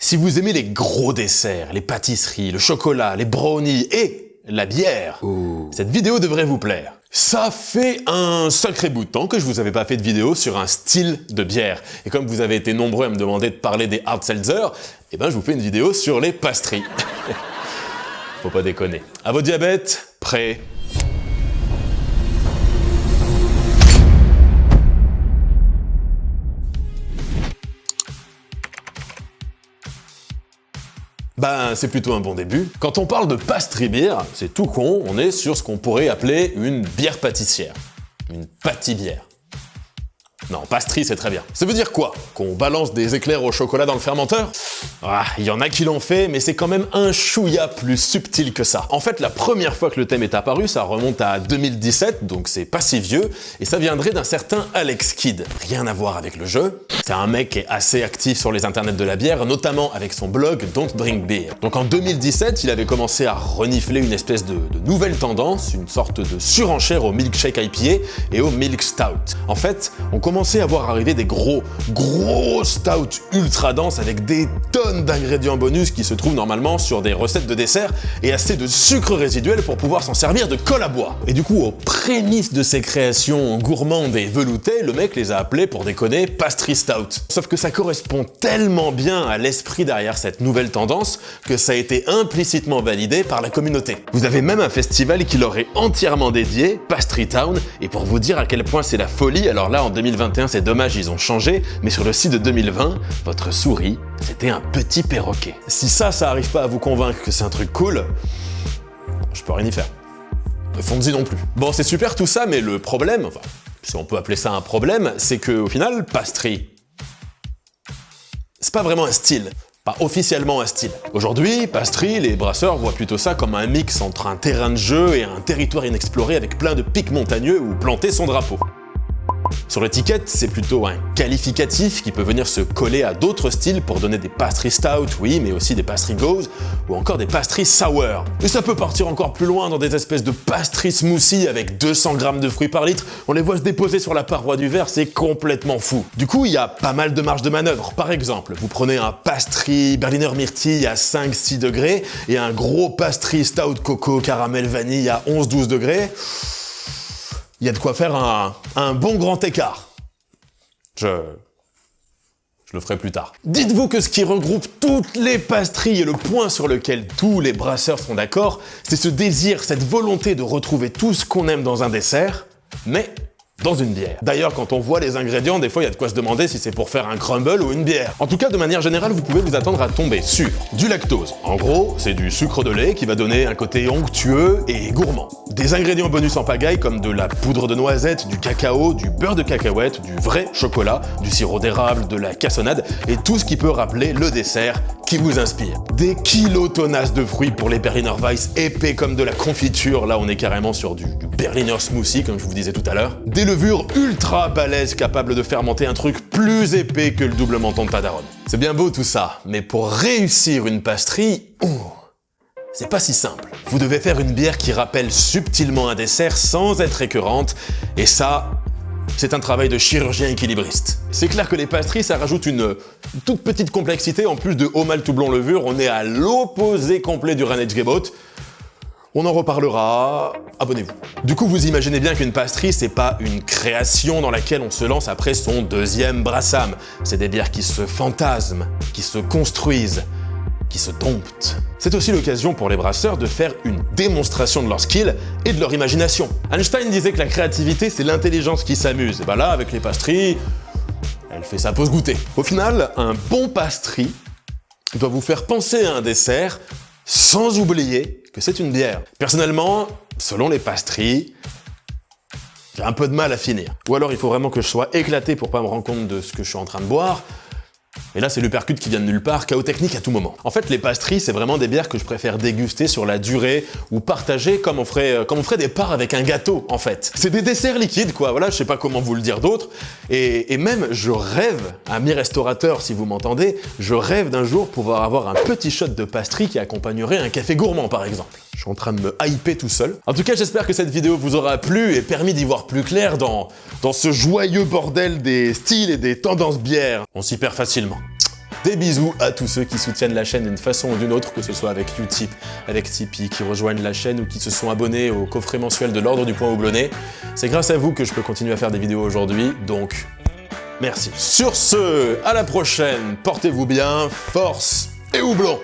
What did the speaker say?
Si vous aimez les gros desserts, les pâtisseries, le chocolat, les brownies et la bière, cette vidéo devrait vous plaire. Ça fait un sacré bout de temps que je vous avais pas fait de vidéo sur un style de bière. Et comme vous avez été nombreux à me demander de parler des hard seltzer, eh ben je vous fais une vidéo sur les pastries. Faut pas déconner. À vos diabètes, prêts? Ben, c'est plutôt un bon début. Quand on parle de pastry beer, c'est tout con, on est sur ce qu'on pourrait appeler une bière pâtissière. Une pâtibière. Non, pastry, c'est très bien. Ça veut dire quoi? Qu'on balance des éclairs au chocolat dans le fermenteur? Ah, il y en a qui l'ont fait, mais c'est quand même un chouïa plus subtil que ça. En fait, la première fois que le thème est apparu, ça remonte à 2017, donc c'est pas si vieux, et ça viendrait d'un certain Alex Kidd. Rien à voir avec le jeu. C'est un mec qui est assez actif sur les internets de la bière, notamment avec son blog Don't Drink Beer. Donc en 2017, il avait commencé à renifler une espèce de nouvelle tendance, une sorte de surenchère au milkshake IPA et au milk stout. En fait, on commençait à voir arriver des gros stouts ultra denses avec des tonnes d'ingrédients bonus qui se trouvent normalement sur des recettes de dessert et assez de sucre résiduel pour pouvoir s'en servir de colle à bois. Et du coup, aux prémices de ces créations gourmandes et veloutées, le mec les a appelés pour déconner pastry stout. Sauf que ça correspond tellement bien à l'esprit derrière cette nouvelle tendance que ça a été implicitement validé par la communauté. Vous avez même un festival qui leur est entièrement dédié, Pastry Town, et pour vous dire à quel point c'est la folie, alors là en 2021 c'est dommage, ils ont changé, mais sur le site de 2020, votre souris, c'était un petit perroquet. Si ça arrive pas à vous convaincre que c'est un truc cool, je peux rien y faire. Fonds-y non plus. Bon, c'est super tout ça, mais le problème, enfin, si on peut appeler ça un problème, c'est que au final, pastry, c'est pas vraiment un style. Pas officiellement un style. Aujourd'hui, pastry, les brasseurs voient plutôt ça comme un mix entre un terrain de jeu et un territoire inexploré avec plein de pics montagneux où planter son drapeau. Sur l'étiquette, c'est plutôt un qualificatif qui peut venir se coller à d'autres styles pour donner des pastry stout, oui, mais aussi des pastry gauze ou encore des pastry sour. Et ça peut partir encore plus loin dans des espèces de pastry smoothie avec 200 grammes de fruits par litre. On les voit se déposer sur la paroi du verre, c'est complètement fou. Du coup, il y a pas mal de marge de manœuvre. Par exemple, vous prenez un pastry Berliner Myrtille à 5-6 degrés et un gros pastry stout coco caramel vanille à 11-12 degrés. Il y a de quoi faire un bon grand écart. Je le ferai plus tard. Dites-vous que ce qui regroupe toutes les pastries et le point sur lequel tous les brasseurs sont d'accord, c'est ce désir, cette volonté de retrouver tout ce qu'on aime dans un dessert, mais dans une bière. D'ailleurs, quand on voit les ingrédients, des fois, il y a de quoi se demander si c'est pour faire un crumble ou une bière. En tout cas, de manière générale, vous pouvez vous attendre à tomber sur du lactose. En gros, c'est du sucre de lait qui va donner un côté onctueux et gourmand. Des ingrédients bonus en pagaille comme de la poudre de noisette, du cacao, du beurre de cacahuète, du vrai chocolat, du sirop d'érable, de la cassonade et tout ce qui peut rappeler le dessert qui vous inspire. Des kilotonnages de fruits pour les Berliner Weiss épais comme de la confiture, là on est carrément sur du Berliner Smoothie comme je vous disais tout à l'heure. Des levures ultra balèzes capables de fermenter un truc plus épais que le double menton de Tadaron. C'est bien beau tout ça, mais pour réussir une pastry, c'est pas si simple. Vous devez faire une bière qui rappelle subtilement un dessert sans être écœurante, et ça, c'est un travail de chirurgien équilibriste. C'est clair que les pastries, ça rajoute une toute petite complexité. En plus de haut malt tout blond levure, on est à l'opposé complet du Reinheitsgebot. On en reparlera, abonnez-vous. Du coup, vous imaginez bien qu'une pastry, c'est pas une création dans laquelle on se lance après son deuxième brassam. C'est des bières qui se fantasment, qui se construisent, qui se domptent. C'est aussi l'occasion pour les brasseurs de faire une démonstration de leur skill et de leur imagination. Einstein disait que la créativité, c'est l'intelligence qui s'amuse. Et ben là, avec les pastries, elle fait sa pause goûter. Au final, un bon pastry doit vous faire penser à un dessert sans oublier que c'est une bière. Personnellement, selon les pastries, j'ai un peu de mal à finir. Ou alors il faut vraiment que je sois éclaté pour pas me rendre compte de ce que je suis en train de boire. Et là, c'est l'uppercut qui vient de nulle part, chaos technique à tout moment. En fait, les pastries, c'est vraiment des bières que je préfère déguster sur la durée ou partager comme on ferait des parts avec un gâteau, en fait. C'est des desserts liquides, quoi. Voilà, je sais pas comment vous le dire d'autre. Et même, je rêve, ami restaurateur, si vous m'entendez, je rêve d'un jour pouvoir avoir un petit shot de pastry qui accompagnerait un café gourmand, par exemple. Je suis en train de me hyper tout seul. En tout cas, j'espère que cette vidéo vous aura plu et permis d'y voir plus clair dans ce joyeux bordel des styles et des tendances bières. On s'y perd facilement. Des bisous à tous ceux qui soutiennent la chaîne d'une façon ou d'une autre, que ce soit avec Utip, avec Tipeee, qui rejoignent la chaîne ou qui se sont abonnés au coffret mensuel de l'Ordre du Point Houblonné. C'est grâce à vous que je peux continuer à faire des vidéos aujourd'hui, donc merci. Sur ce, à la prochaine, portez-vous bien, force et houblon!